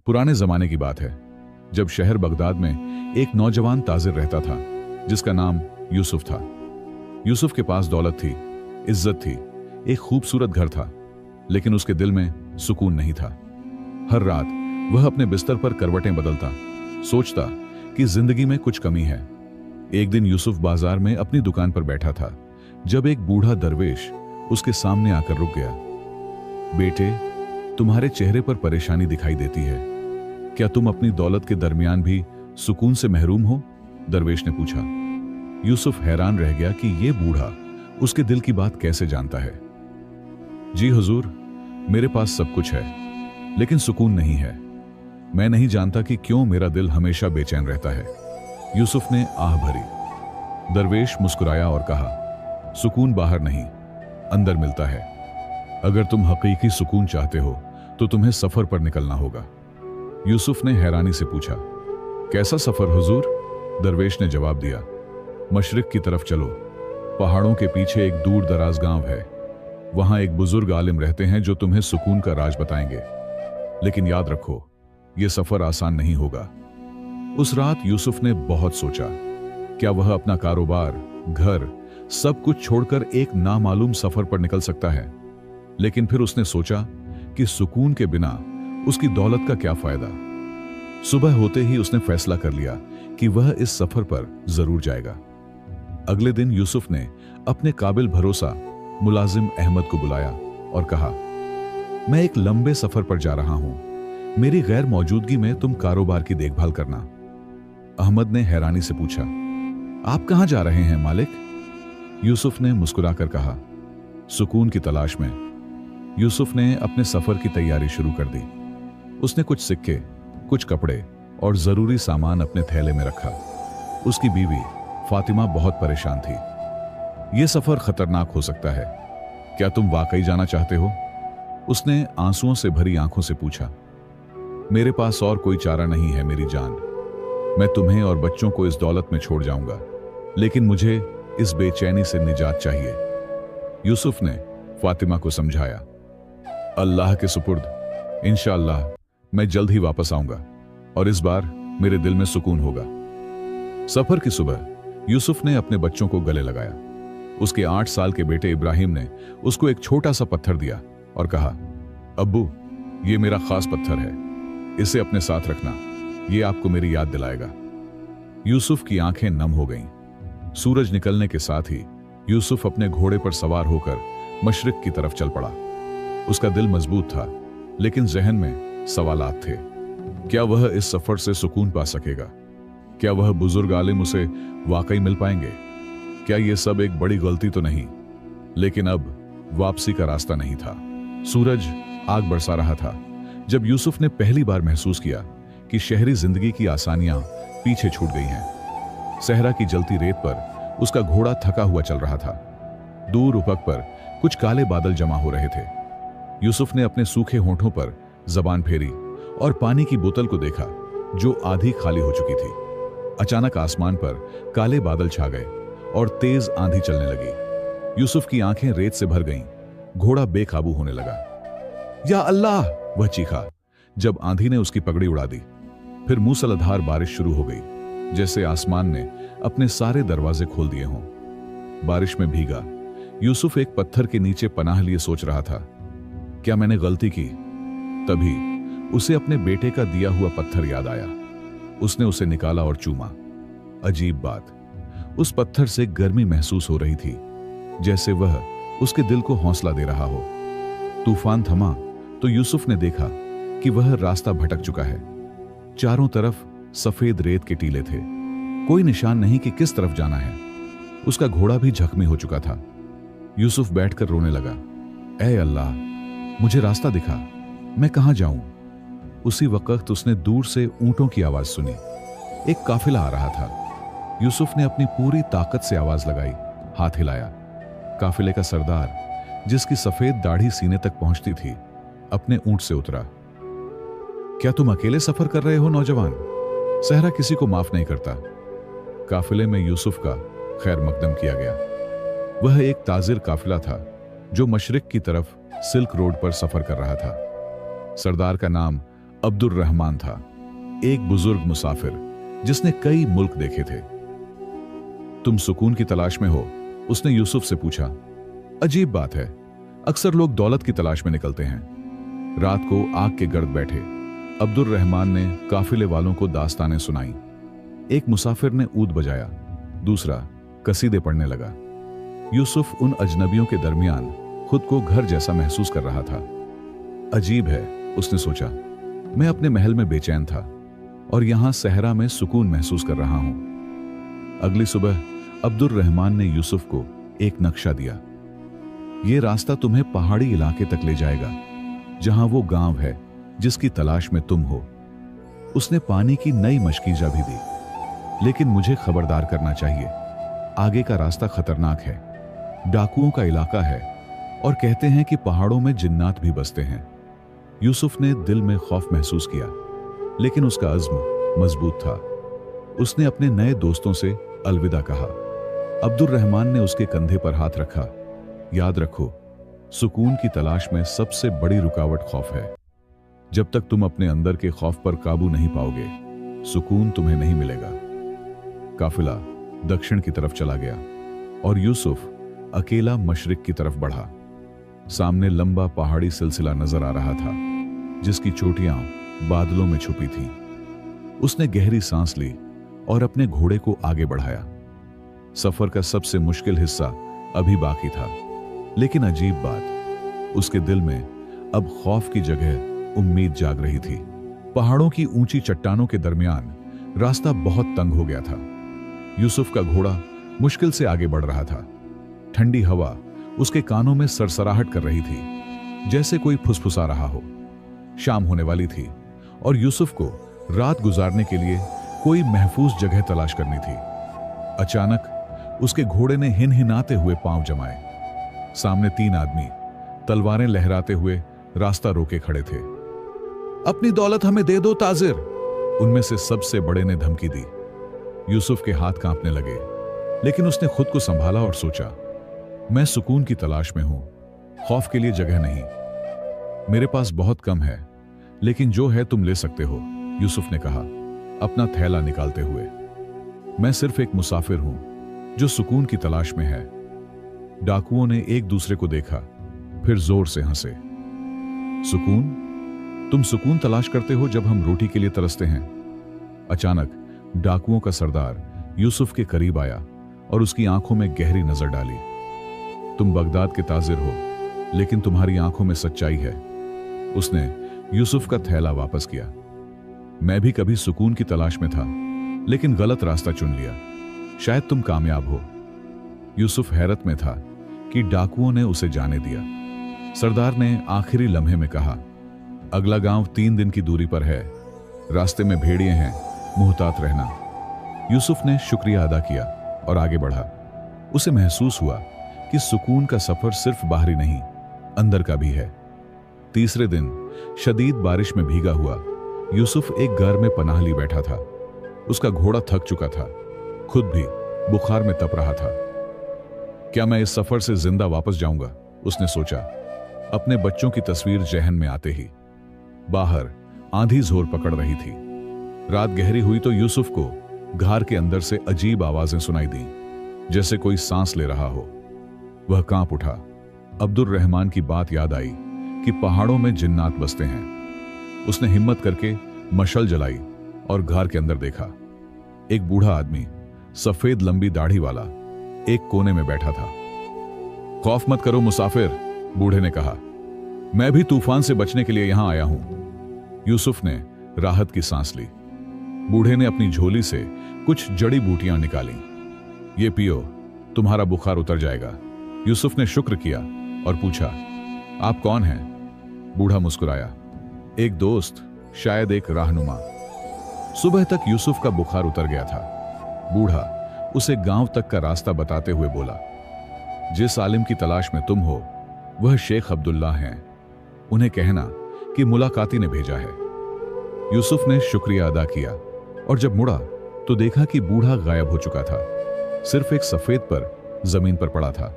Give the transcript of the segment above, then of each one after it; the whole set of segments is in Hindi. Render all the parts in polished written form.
पुराने जमाने की बात है, जब शहर बगदाद में एक नौजवान ताजिर रहता था जिसका नाम यूसुफ था। यूसुफ के पास दौलत थी, इज्जत थी, एक खूबसूरत घर था, लेकिन उसके दिल में सुकून नहीं था। हर रात वह अपने बिस्तर पर करवटें बदलता, सोचता कि जिंदगी में कुछ कमी है। एक दिन यूसुफ बाजार में अपनी दुकान पर बैठा था जब एक बूढ़ा दरवेश उसके सामने आकर रुक गया। बेटे, तुम्हारे चेहरे पर परेशानी दिखाई देती है, क्या तुम अपनी दौलत के दरमियान भी सुकून से महरूम हो? दरवेश ने पूछा। यूसुफ हैरान रह गया कि यह बूढ़ा उसके दिल की बात कैसे जानता है। जी हुजूर, मेरे पास सब कुछ है, लेकिन सुकून नहीं है। मैं नहीं जानता कि क्यों मेरा दिल हमेशा बेचैन रहता है। यूसुफ ने आह भरी। दरवेश मुस्कुराया और कहा, सुकून बाहर नहीं, अंदर मिलता है। अगर तुम हकीकी सुकून चाहते हो तो तुम्हें सफर पर निकलना होगा। यूसुफ ने हैरानी से पूछा, कैसा सफर हुजूर? दरवेश ने जवाब दिया, मशरिक की तरफ चलो। पहाड़ों के पीछे एक दूर दराज गांव है, वहां एक बुजुर्ग आलिम रहते हैं जो तुम्हें सुकून का राज बताएंगे। लेकिन याद रखो, यह सफर आसान नहीं होगा। उस रात यूसुफ ने बहुत सोचा, क्या वह अपना कारोबार, घर, सब कुछ छोड़कर एक नामालूम सफर पर निकल सकता है? लेकिन फिर उसने सोचा कि सुकून के बिना उसकी दौलत का क्या फायदा। सुबह होते ही उसने फैसला कर लिया कि वह इस सफर पर जरूर जाएगा। अगले दिन यूसुफ ने अपने काबिल भरोसा मुलाजिम अहमद को बुलाया और कहा, मैं एक लंबे सफर पर जा रहा हूं, मेरी गैर मौजूदगी में तुम कारोबार की देखभाल करना। अहमद ने हैरानी से पूछा, आप कहां जा रहे हैं मालिक? यूसुफ ने मुस्कुराकर कहा, सुकून की तलाश में। यूसुफ ने अपने सफर की तैयारी शुरू कर दी। उसने कुछ सिक्के, कुछ कपड़े और जरूरी सामान अपने थैले में रखा। उसकी बीवी फातिमा बहुत परेशान थी। यह सफर खतरनाक हो सकता है, क्या तुम वाकई जाना चाहते हो? उसने आंसुओं से भरी आंखों से पूछा। मेरे पास और कोई चारा नहीं है मेरी जान, मैं तुम्हें और बच्चों को इस दौलत में छोड़ जाऊंगा, लेकिन मुझे इस बेचैनी से निजात चाहिए। यूसुफ ने फातिमा को समझाया, अल्लाह के सुपुर्द, इंशाअल्लाह मैं जल्द ही वापस आऊंगा और इस बार मेरे दिल में सुकून होगा। सफर की सुबह यूसुफ ने अपने बच्चों को गले लगाया। उसके 8 साल के बेटे इब्राहिम ने उसको एक छोटा सा पत्थर दिया और कहा, अब्बू, ये मेरा खास पत्थर है, इसे अपने साथ रखना, ये आपको मेरी याद दिलाएगा। यूसुफ की आंखें नम हो गईं। सूरज निकलने के साथ ही यूसुफ अपने घोड़े पर सवार होकर मशरिक की तरफ चल पड़ा। उसका दिल मजबूत था, लेकिन जहन में सवालात थे। क्या वह इस सफर से सुकून पा सकेगा? क्या वह बुजुर्ग आलिम उसे वाकई मिल पाएंगे? क्या यह सब एक बड़ी गलती तो नहीं? लेकिन अब वापसी का रास्ता नहीं था। सूरज आग बरसा रहा था जब यूसुफ ने पहली बार महसूस किया कि शहरी जिंदगी की आसानियां पीछे छूट गई हैं। सहरा की जलती रेत पर उसका घोड़ा थका हुआ चल रहा था। दूर उफक पर कुछ काले बादल जमा हो रहे थे। यूसुफ ने अपने सूखे होंठों पर जबान फेरी और पानी की बोतल को देखा जो आधी खाली हो चुकी थी। अचानक आसमान पर काले बादल छा गए और तेज आंधी चलने लगी। यूसुफ की आंखें रेत से भर गईं। घोड़ा बेकाबू होने लगा। या अल्लाह, वह चीखा जब आंधी ने उसकी पगड़ी उड़ा दी। फिर मूसलाधार बारिश शुरू हो गई, जैसे आसमान ने अपने सारे दरवाजे खोल दिए हों। बारिश में भीगा यूसुफ एक पत्थर के नीचे पनाह लिए सोच रहा था, क्या मैंने गलती की? तभी उसे अपने बेटे का दिया हुआ पत्थर याद आया। उसने उसे निकाला और चूमा। अजीब बात, उस पत्थर से गर्मी महसूस हो रही थी, जैसे वह उसके दिल को हौसला दे रहा हो। तूफान थमा तो यूसुफ ने देखा कि वह रास्ता भटक चुका है। चारों तरफ सफेद रेत के टीले थे, कोई निशान नहीं कि किस तरफ जाना है। उसका घोड़ा भी जख्मी हो चुका था। यूसुफ बैठकर रोने लगा, ऐ अल्लाह, मुझे रास्ता दिखा, मैं कहां जाऊं? उसी वक्त उसने दूर से ऊंटों की आवाज सुनी। एक काफिला आ रहा था। यूसुफ ने अपनी पूरी ताकत से आवाज लगाई, हाथ हिलाया। काफिले का सरदार, जिसकी सफेद दाढ़ी सीने तक पहुंचती थी, अपने ऊंट से उतरा। क्या तुम अकेले सफर कर रहे हो नौजवान? सहरा किसी को माफ नहीं करता। काफिले में यूसुफ का खैर मकदम किया गया। वह एक ताजिर काफिला था जो मशरिक की तरफ सिल्क रोड पर सफर कर रहा था। सरदार का नाम अब्दुल रहमान था, एक बुजुर्ग मुसाफिर जिसने कई मुल्क देखे थे। तुम सुकून की तलाश में हो? उसने यूसुफ से पूछा। अजीब बात है, अक्सर लोग दौलत की तलाश में निकलते हैं। रात को आग के गर्द बैठे अब्दुल रहमान ने काफिले वालों को दास्तानें सुनाई। एक मुसाफिर ने ऊद बजाया, दूसरा कसीदे पढ़ने लगा। यूसुफ उन अजनबियों के दरमियान खुद को घर जैसा महसूस कर रहा था। अजीब है, उसने सोचा, मैं अपने महल में बेचैन था और यहां सहरा में सुकून महसूस कर रहा हूं। अगली सुबह अब्दुल रहमान ने यूसुफ को एक नक्शा दिया। यह रास्ता तुम्हें पहाड़ी इलाके तक ले जाएगा, जहां वो गांव है जिसकी तलाश में तुम हो। उसने पानी की नई मशकीजा भी दी, लेकिन मुझे खबरदार करना चाहिए, आगे का रास्ता खतरनाक है, डाकुओं का इलाका है और कहते हैं कि पहाड़ों में जिन्नात भी बसते हैं। यूसुफ ने दिल में खौफ महसूस किया, लेकिन उसका अज़्म मजबूत था। उसने अपने नए दोस्तों से अलविदा कहा। अब्दुल रहमान ने उसके कंधे पर हाथ रखा। याद रखो, सुकून की तलाश में सबसे बड़ी रुकावट खौफ है। जब तक तुम अपने अंदर के खौफ पर काबू नहीं पाओगे, सुकून तुम्हें नहीं मिलेगा। काफिला दक्षिण की तरफ चला गया और यूसुफ अकेला मशरिक की तरफ बढ़ा। सामने लंबा पहाड़ी सिलसिला नजर आ रहा था, जिसकी चोटियां बादलों में छुपी थीं। उसने गहरी सांस ली और अपने घोड़े को आगे बढ़ाया। सफर का सबसे मुश्किल हिस्सा अभी बाकी था, लेकिन अजीब बात, उसके दिल में अब खौफ की जगह उम्मीद जाग रही थी। पहाड़ों की ऊंची चट्टानों के दरमियान रास्ता बहुत तंग हो गया था। यूसुफ का घोड़ा मुश्किल से आगे बढ़ रहा था। ठंडी हवा उसके कानों में सरसराहट कर रही थी, जैसे कोई फुसफुसा रहा हो। शाम होने वाली थी और यूसुफ को रात गुजारने के लिए कोई महफूज जगह तलाश करनी थी। अचानक उसके घोड़े ने हिनहिनाते हुए पांव जमाए। सामने 3 आदमी तलवारें लहराते हुए रास्ता रोके खड़े थे। अपनी दौलत हमें दे दो ताजिर, उनमें से सबसे बड़े ने धमकी दी। यूसुफ के हाथ कांपने लगे, लेकिन उसने खुद को संभाला और सोचा, मैं सुकून की तलाश में हूं, खौफ के लिए जगह नहीं। मेरे पास बहुत कम है, लेकिन जो है तुम ले सकते हो, यूसुफ ने कहा, अपना थैला निकालते हुए। मैं सिर्फ एक मुसाफिर हूं जो सुकून की तलाश में है। डाकुओं ने एक दूसरे को देखा, फिर जोर से हंसे। सुकून? तुम सुकून तलाश करते हो जब हम रोटी के लिए तरसते हैं? अचानक डाकुओं का सरदार यूसुफ के करीब आया और उसकी आंखों में गहरी नजर डाली। तुम बगदाद के ताजिर हो, लेकिन तुम्हारी आंखों में सच्चाई है। उसने यूसुफ का थैला वापस किया। मैं भी कभी सुकून की तलाश में था, लेकिन गलत रास्ता चुन लिया। शायद तुम कामयाब हो। यूसुफ हैरत में था कि डाकुओं ने उसे जाने दिया। सरदार ने आखिरी लम्हे में कहा, अगला गांव 3 दिन की दूरी पर है, रास्ते में भेड़िए हैं, मुहतात रहना। यूसुफ ने शुक्रिया अदा किया और आगे बढ़ा। उसे महसूस हुआ कि सुकून का सफर सिर्फ बाहरी नहीं, अंदर का भी है। तीसरे दिन शदीद बारिश में भीगा हुआ यूसुफ एक घर में पनाह ली बैठा था। उसका घोड़ा थक चुका था, खुद भी बुखार में तप रहा था। क्या मैं इस सफर से जिंदा वापस जाऊंगा? उसने सोचा, अपने बच्चों की तस्वीर जहन में आते ही। बाहर आंधी जोर पकड़ रही थी। रात गहरी हुई तो यूसुफ को घर के अंदर से अजीब आवाजें सुनाई दी, जैसे कोई सांस ले रहा हो। वह कांप उठा। अब्दुल रहमान की बात याद आई कि पहाड़ों में जिन्नात बसते हैं। उसने हिम्मत करके मशल जलाई और घर के अंदर देखा। एक बूढ़ा आदमी, सफेद लंबी दाढ़ी वाला, एक कोने में बैठा था। खौफ मत करो मुसाफिर, बूढ़े ने कहा, मैं भी तूफान से बचने के लिए यहां आया हूं। यूसुफ ने राहत की सांस ली। बूढ़े ने अपनी झोली से कुछ जड़ी बूटियां निकाली। ये पियो, तुम्हारा बुखार उतर जाएगा। यूसुफ ने शुक्र किया और पूछा, आप कौन हैं? बूढ़ा मुस्कुराया, एक दोस्त, शायद एक राहनुमा। सुबह तक यूसुफ का बुखार उतर गया था। बूढ़ा उसे गांव तक का रास्ता बताते हुए बोला, जिस आलिम की तलाश में तुम हो वह शेख अब्दुल्ला हैं। उन्हें कहना कि मुलाकाती ने भेजा है। यूसुफ ने शुक्रिया अदा किया और जब मुड़ा तो देखा कि बूढ़ा गायब हो चुका था। सिर्फ एक सफेद पर जमीन पर पड़ा था।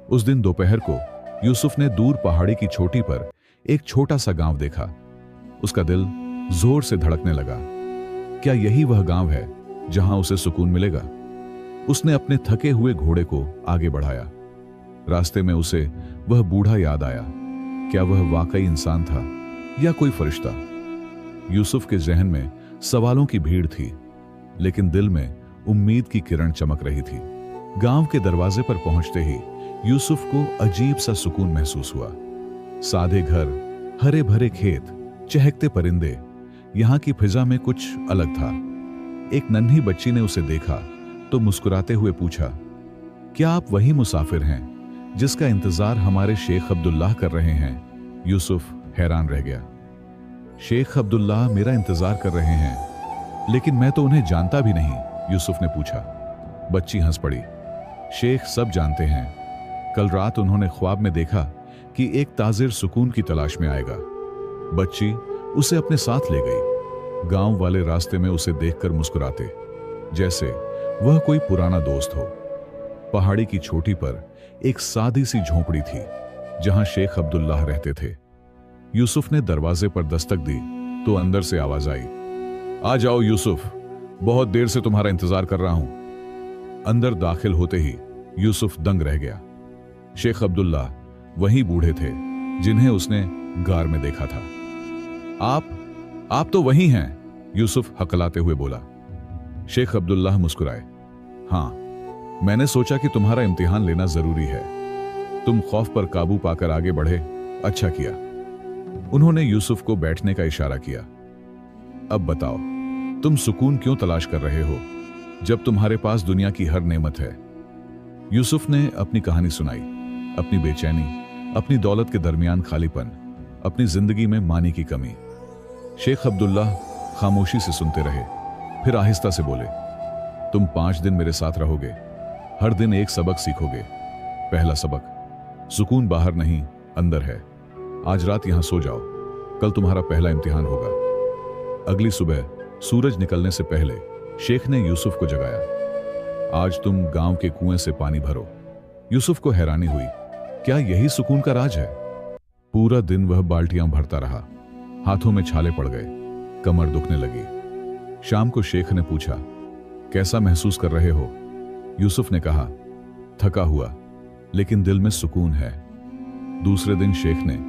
उस दिन दोपहर को यूसुफ ने दूर पहाड़ी की चोटी पर एक छोटा सा गांव देखा। उसका दिल जोर से धड़कने लगा। क्या यही वह गांव है जहां उसे सुकून मिलेगा? उसने अपने थके हुए घोड़े को आगे बढ़ाया। रास्ते में उसे वह बूढ़ा याद आया। क्या वह वाकई इंसान था या कोई फरिश्ता? यूसुफ के जहन में सवालों की भीड़ थी, लेकिन दिल में उम्मीद की किरण चमक रही थी। गांव के दरवाजे पर पहुंचते ही यूसुफ को अजीब सा सुकून महसूस हुआ। सादे घर, हरे भरे खेत, चहकते परिंदे, यहां की फिजा में कुछ अलग था। एक नन्ही बच्ची ने उसे देखा तो मुस्कुराते हुए पूछा, क्या आप वही मुसाफिर हैं जिसका इंतजार हमारे शेख अब्दुल्लाह कर रहे हैं? यूसुफ हैरान रह गया। शेख अब्दुल्लाह मेरा इंतजार कर रहे हैं, लेकिन मैं तो उन्हें जानता भी नहीं, यूसुफ ने पूछा। बच्ची हंस पड़ी। शेख सब जानते हैं। कल रात उन्होंने ख्वाब में देखा कि एक ताजिर सुकून की तलाश में आएगा। बच्ची उसे अपने साथ ले गई। गांव वाले रास्ते में उसे देखकर मुस्कुराते, जैसे वह कोई पुराना दोस्त हो। पहाड़ी की चोटी पर एक सादी सी झोंपड़ी थी जहां शेख अब्दुल्लाह रहते थे। यूसुफ ने दरवाजे पर दस्तक दी तो अंदर से आवाज आई, आ जाओ यूसुफ, बहुत देर से तुम्हारा इंतजार कर रहा हूं। अंदर दाखिल होते ही यूसुफ दंग रह गया। शेख अब्दुल्लाह वही बूढ़े थे जिन्हें उसने गार में देखा था। आप तो वही हैं, यूसुफ हकलाते हुए बोला। शेख अब्दुल्लाह मुस्कुराए। हां, मैंने सोचा कि तुम्हारा इम्तिहान लेना जरूरी है। तुम खौफ पर काबू पाकर आगे बढ़े, अच्छा किया। उन्होंने यूसुफ को बैठने का इशारा किया। अब बताओ, तुम सुकून क्यों तलाश कर रहे हो जब तुम्हारे पास दुनिया की हर नेमत है? यूसुफ ने अपनी कहानी सुनाई, अपनी बेचैनी, अपनी दौलत के दरमियान खालीपन, अपनी जिंदगी में मानी की कमी। शेख अब्दुल्लाह खामोशी से सुनते रहे, फिर आहिस्ता से बोले, तुम 5 दिन मेरे साथ रहोगे, हर दिन एक सबक सीखोगे। पहला सबक, सुकून बाहर नहीं अंदर है। आज रात यहां सो जाओ, कल तुम्हारा पहला इम्तिहान होगा। अगली सुबह सूरज निकलने से पहले शेख ने यूसुफ को जगाया। आज तुम गांव के कुएं से पानी भरो। यूसुफ को हैरानी हुई, क्या यही सुकून का राज है? पूरा दिन वह बाल्टियां भरता रहा। हाथों में छाले पड़ गए, कमर दुखने लगी। शाम को शेख ने पूछा, कैसा महसूस कर रहे हो? यूसुफ ने कहा, थका हुआ, लेकिन दिल में सुकून है। दूसरे दिन शेख ने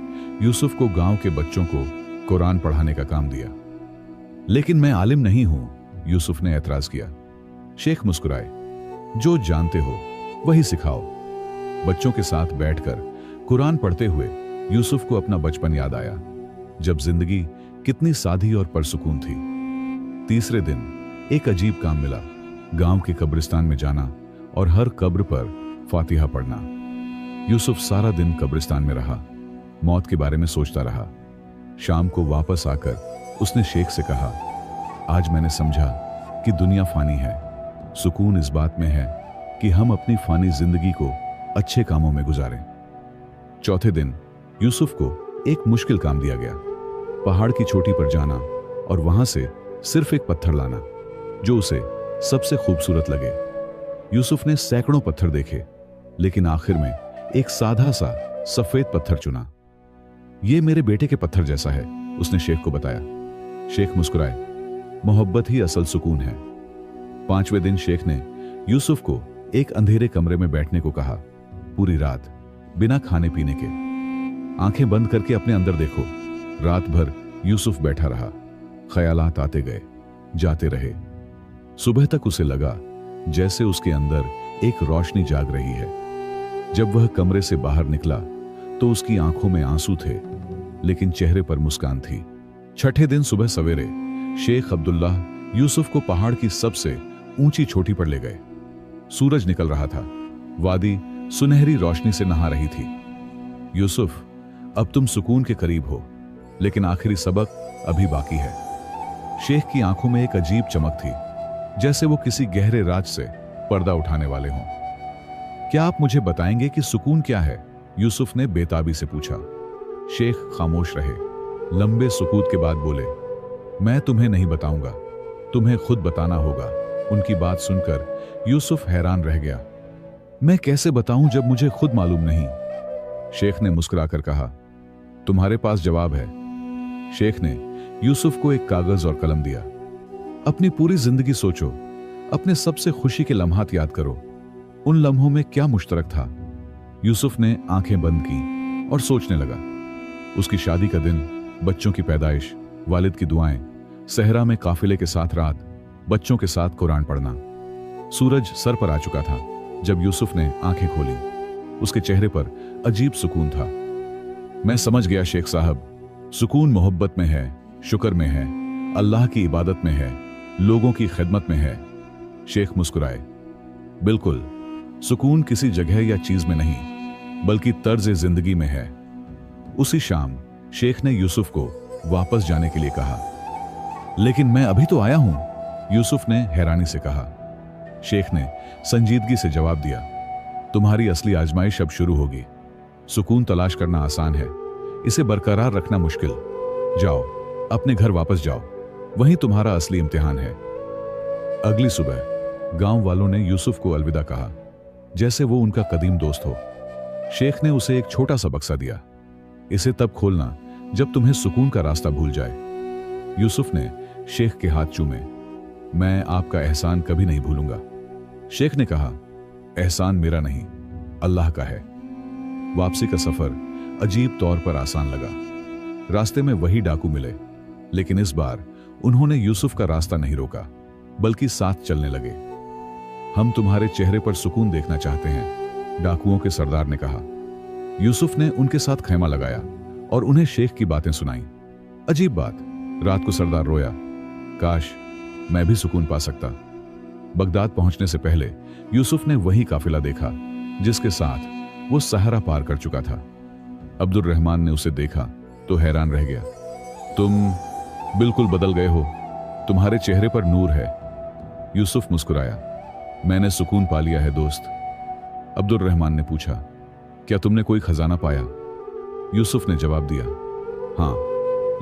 यूसुफ को गांव के बच्चों को कुरान पढ़ाने का काम दिया। लेकिन मैं आलिम नहीं हूं, यूसुफ ने एतराज किया। शेख मुस्कुराए, जो जानते हो वही सिखाओ। बच्चों के साथ बैठकर कुरान पढ़ते हुए यूसुफ को अपना बचपन याद आया, जब जिंदगी कितनी सादी और परसुकून थी। तीसरे दिन एक अजीब काम मिला, गांव के कब्रिस्तान में जाना और हर कब्र पर फातिहा पढ़ना। यूसुफ सारा दिन कब्रिस्तान में रहा, मौत के बारे में सोचता रहा। शाम को वापस आकर उसने शेख से कहा, आज मैंने समझा कि दुनिया फानी है। सुकून इस बात में है कि हम अपनी फानी जिंदगी को अच्छे कामों में गुजारें। चौथे दिन यूसुफ को एक मुश्किल काम दिया गया, पहाड़ की चोटी पर जाना और वहां से सिर्फ एक पत्थर लाना जो उसे सबसे खूबसूरत लगे। यूसुफ ने सैकड़ों पत्थर देखे, लेकिन आखिर में एक साधा सा सफेद पत्थर चुना। यह मेरे बेटे के पत्थर जैसा है, उसने शेख को बताया। शेख मुस्कुराए, मोहब्बत ही असल सुकून है। 5वें दिन शेख ने यूसुफ को एक अंधेरे कमरे में बैठने को कहा। पूरी रात बिना खाने पीने के, आंखें बंद करके अपने अंदर देखो। रात भर यूसुफ बैठा रहा, ख्यालात आते गए, जाते रहे। सुबह तक उसे लगा जैसे उसके अंदर एक रोशनी जाग रही है। जब वह कमरे से बाहर निकला तो उसकी आंखों में आंसू थे, लेकिन चेहरे पर मुस्कान थी। छठे दिन सुबह सवेरे शेख अब्दुल्लाह यूसुफ को पहाड़ की सबसे ऊंची चोटी पर ले गए। सूरज निकल रहा था, वादी सुनहरी रोशनी से नहा रही थी। यूसुफ, अब तुम सुकून के करीब हो, लेकिन आखिरी सबक अभी बाकी है। शेख की आंखों में एक अजीब चमक थी, जैसे वो किसी गहरे राज से पर्दा उठाने वाले हों। क्या आप मुझे बताएंगे कि सुकून क्या है? यूसुफ ने बेताबी से पूछा। शेख खामोश रहे, लंबे सुकूत के बाद बोले, मैं तुम्हें नहीं बताऊंगा, तुम्हें खुद बताना होगा। उनकी बात सुनकर यूसुफ हैरान रह गया। मैं कैसे बताऊं जब मुझे खुद मालूम नहीं? शेख ने मुस्कुराकर कहा, तुम्हारे पास जवाब है। शेख ने यूसुफ को एक कागज और कलम दिया। अपनी पूरी जिंदगी सोचो, अपने सबसे खुशी के लम्हात याद करो। उन लम्हों में क्या मुश्तरक था? यूसुफ ने आंखें बंद की और सोचने लगा। उसकी शादी का दिन, बच्चों की पैदाइश, वालिद की दुआएं, सहरा में काफिले के साथ रात, बच्चों के साथ कुरान पढ़ना। सूरज सर पर आ चुका था जब यूसुफ ने आंखें खोली। उसके चेहरे पर अजीब सुकून था। मैं समझ गया शेख साहब, सुकून मोहब्बत में है, शुक्र में है, अल्लाह की इबादत में है, लोगों की खिदमत में है। शेख मुस्कुराए। बिल्कुल, सुकून किसी जगह या चीज में नहीं, बल्कि तर्ज जिंदगी में है। उसी शाम शेख ने यूसुफ को वापस जाने के लिए कहा। लेकिन मैं अभी तो आया हूं, यूसुफ ने हैरानी से कहा। शेख ने संजीदगी से जवाब दिया, तुम्हारी असली आजमाइश अब शुरू होगी। सुकून तलाश करना आसान है, इसे बरकरार रखना मुश्किल। जाओ, अपने घर वापस जाओ, वहीं तुम्हारा असली इम्तिहान है। अगली सुबह गांव वालों ने यूसुफ को अलविदा कहा, जैसे वो उनका कदीम दोस्त हो। शेख ने उसे एक छोटा सा बक्सा दिया। इसे तब खोलना जब तुम्हें सुकून का रास्ता भूल जाए। यूसुफ ने शेख के हाथ चूमे। मैं आपका एहसान कभी नहीं भूलूंगा। शेख ने कहा, एहसान मेरा नहीं, अल्लाह का है। वापसी का सफर अजीब तौर पर आसान लगा। रास्ते में वही डाकू मिले, लेकिन इस बार उन्होंने यूसुफ का रास्ता नहीं रोका, बल्कि साथ चलने लगे। हम तुम्हारे चेहरे पर सुकून देखना चाहते हैं, डाकुओं के सरदार ने कहा। यूसुफ ने उनके साथ खैमा लगाया और उन्हें शेख की बातें सुनाई। अजीब बात, रात को सरदार रोया, काश मैं भी सुकून पा सकता। बगदाद पहुंचने से पहले यूसुफ ने वही काफिला देखा जिसके साथ वो सहरा पार कर चुका था। अब्दुल रहमान ने उसे देखा तो हैरान रह गया। तुम बिल्कुल बदल गए हो, तुम्हारे चेहरे पर नूर है। यूसुफ मुस्कुराया। मैंने सुकून पा लिया है दोस्त। अब्दुल रहमान ने पूछा, क्या तुमने कोई खजाना पाया? यूसुफ ने जवाब दिया, हाँ,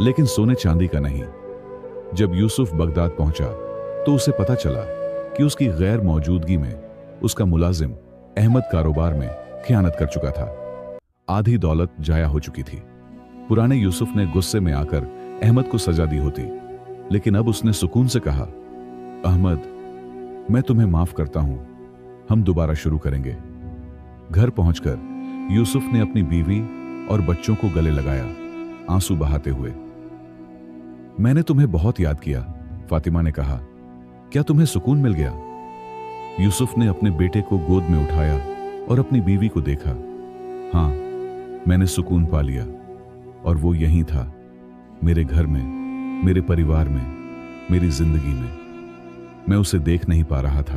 लेकिन सोने चांदी का नहीं। जब यूसुफ बगदाद पहुंचा तो उसे पता चला कि उसकी गैर मौजूदगी में उसका मुलाजिम अहमद कारोबार में खियानत कर चुका था। आधी दौलत जाया हो चुकी थी। पुराने यूसुफ ने गुस्से में आकर अहमद को सजा दी होती, लेकिन अब उसने सुकून से कहा, अहमद, मैं तुम्हें माफ करता हूं, हम दोबारा शुरू करेंगे। घर पहुंचकर यूसुफ ने अपनी बीवी और बच्चों को गले लगाया, आंसू बहाते हुए। मैंने तुम्हें बहुत याद किया, फातिमा ने कहा। क्या तुम्हें सुकून मिल गया? यूसुफ ने अपने बेटे को गोद में उठाया और अपनी बीवी को देखा। हाँ, मैंने सुकून पा लिया, और वो यहीं था, मेरे घर में, मेरे परिवार में, मेरी जिंदगी में। मैं उसे देख नहीं पा रहा था।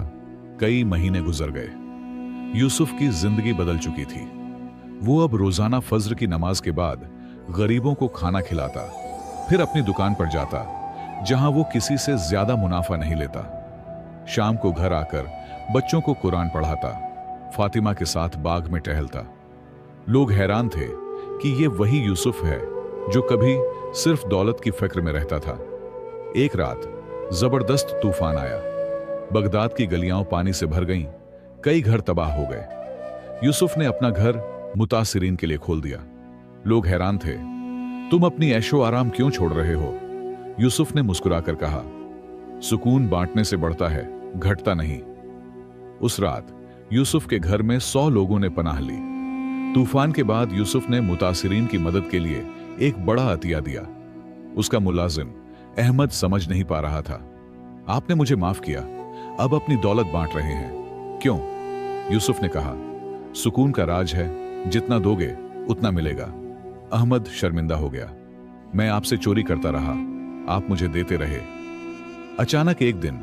कई महीने गुजर गए। यूसुफ की जिंदगी बदल चुकी थी। वो अब रोजाना फज्र की नमाज के बाद गरीबों को खाना खिलाता, फिर अपनी दुकान पर जाता, जहां वो किसी से ज्यादा मुनाफा नहीं लेता। शाम को घर आकर बच्चों को कुरान पढ़ाता, फातिमा के साथ बाग में टहलता। लोग हैरान थे कि ये वही यूसुफ है जो कभी सिर्फ दौलत की फिक्र में रहता था। एक रात जबरदस्त तूफान आया। बगदाद की गलियां पानी से भर गईं, कई घर तबाह हो गए। यूसुफ ने अपना घर मुतासिरीन के लिए खोल दिया। लोग हैरान थे, तुम अपनी ऐशो आराम क्यों छोड़ रहे हो? यूसुफ ने मुस्कुराकर कहा, सुकून बांटने से बढ़ता है, घटता नहीं। उस रात यूसुफ के घर में 100 लोगों ने पनाह ली। तूफान के बाद यूसुफ ने मुतासिरीन की मदद के लिए एक बड़ा अतिया दिया। उसका मुलाजिम अहमद समझ नहीं पा रहा था। आपने मुझे माफ किया, अब अपनी दौलत बांट रहे हैं। क्यों? यूसुफ ने कहा, सुकून का राज है, जितना दोगे उतना मिलेगा। अहमद शर्मिंदा हो गया। मैं आपसे चोरी करता रहा, आप मुझे देते रहे। अचानक एक दिन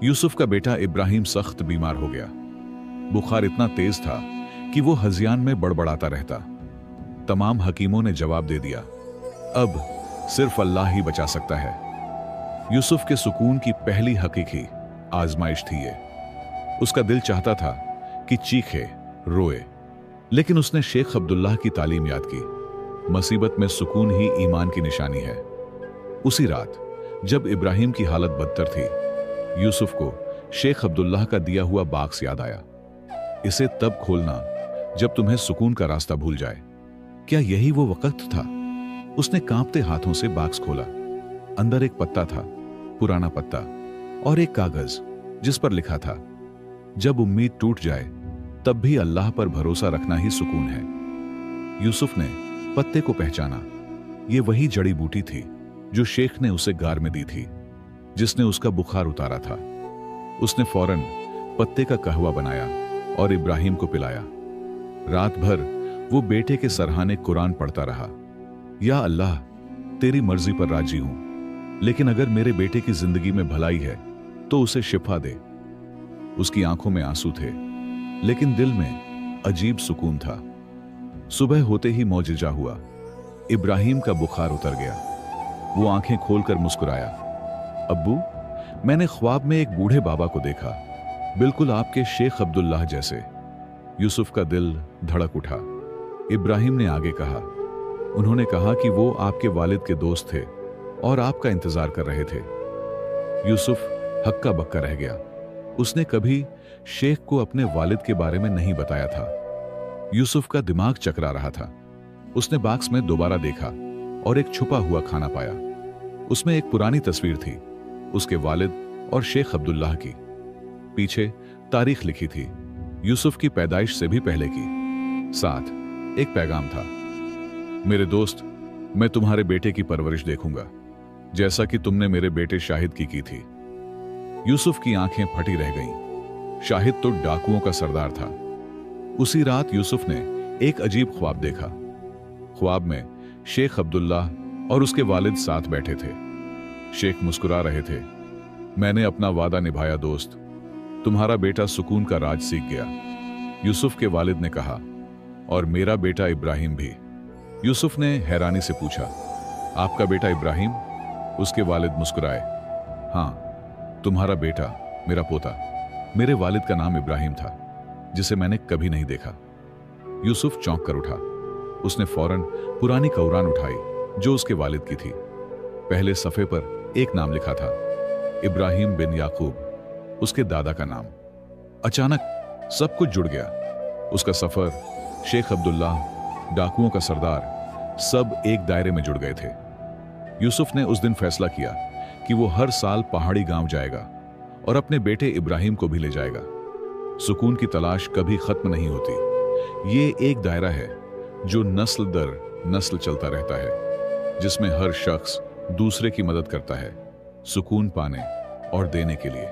यूसुफ का बेटा इब्राहिम सख्त बीमार हो गया। बुखार इतना तेज था कि वो हजियान में बड़बड़ाता रहता। तमाम हकीमों ने जवाब दे दिया, अब सिर्फ अल्लाह ही बचा सकता है। यूसुफ के सुकून की पहली हकीकी आजमाइश थी ये। उसका दिल चाहता था कि चीखे, रोए, लेकिन उसने शेख अब्दुल्लाह की तालीम याद की। मुसीबत में सुकून ही ईमान की निशानी है। उसी रात जब इब्राहिम की हालत बदतर थी, यूसुफ को शेख अब्दुल्लाह का दिया हुआ बाक्स याद आया। इसे तब खोलना जब तुम्हें सुकून का रास्ता भूल जाए। क्या यही वो वक्त था? उसने कांपते हाथों से बाक्स खोला। अंदर एक पत्ता था, पुराना पत्ता, और एक कागज जिस पर लिखा था, जब उम्मीद टूट जाए तब भी अल्लाह पर भरोसा रखना ही सुकून है। यूसुफ ने पत्ते को पहचाना। ये वही जड़ी बूटी थी जो शेख ने उसे गार में दी थी, जिसने उसका बुखार उतारा था। उसने फौरन पत्ते का कहवा बनाया और इब्राहिम को पिलाया। रात भर वो बेटे के सरहाने कुरान पढ़ता रहा। या अल्लाह, तेरी मर्जी पर राजी हूं, लेकिन अगर मेरे बेटे की जिंदगी में भलाई है तो उसे शिफा दे। उसकी आंखों में आंसू थे, लेकिन दिल में अजीब सुकून था। सुबह होते ही मौजिजा हुआ। इब्राहिम का बुखार उतर गया। वो आंखें खोलकर मुस्कुराया। अब्बू, मैंने ख्वाब में एक बूढ़े बाबा को देखा, बिल्कुल आपके शेख अब्दुल्लाह जैसे। यूसुफ का दिल धड़क उठा। इब्राहिम ने आगे कहा, उन्होंने कहा कि वो आपके वालिद के दोस्त थे और आपका इंतजार कर रहे थे। यूसुफ हक्का बक्का रह गया। उसने कभी शेख को अपने वालिद के बारे में नहीं बताया था। यूसुफ का दिमाग चकरा रहा था। उसने बॉक्स में दोबारा देखा और एक छुपा हुआ खाना पाया। उसमें एक पुरानी तस्वीर थी, उसके वालिद और शेख अब्दुल्लाह की। पीछे तारीख लिखी थी, यूसुफ की पैदाइश से भी पहले की। साथ एक पैगाम था, मेरे दोस्त, मैं तुम्हारे बेटे की परवरिश देखूंगा, जैसा कि तुमने मेरे बेटे शाहिद की थी। यूसुफ की आंखें फटी रह गईं। शाहिद तो डाकुओं का सरदार था। उसी रात यूसुफ ने एक अजीब ख्वाब देखा। ख्वाब में शेख अब्दुल्लाह और उसके वालिद साथ बैठे थे। शेख मुस्कुरा रहे थे। मैंने अपना वादा निभाया दोस्त, तुम्हारा बेटा सुकून का राज सीख गया। यूसुफ के वालिद ने कहा, और मेरा बेटा इब्राहिम भी। यूसुफ ने हैरानी से पूछा, आपका बेटा इब्राहिम? उसके वालिद मुस्कुराए। हाँ, तुम्हारा बेटा, मेरा पोता। मेरे वालिद का नाम इब्राहिम था, जिसे मैंने कभी नहीं देखा। यूसुफ चौंक कर उठा। उसने फौरन पुरानी कुरान उठाई जो उसके वालिद की थी। पहले सफ़े पर एक नाम लिखा था, इब्राहिम बिन याकूब, उसके दादा का नाम। अचानक सब कुछ जुड़ गया। उसका सफर, शेख अब्दुल्लाह, डाकुओं का सरदार, सब एक दायरे में जुड़ गए थे। यूसुफ ने उस दिन फैसला किया कि वो हर साल पहाड़ी गांव जाएगा और अपने बेटे इब्राहिम को भी ले जाएगा। सुकून की तलाश कभी खत्म नहीं होती। ये एक दायरा है जो नस्ल दर नस्ल चलता रहता है, जिसमें हर शख्स दूसरे की मदद करता है, सुकून पाने और देने के लिए।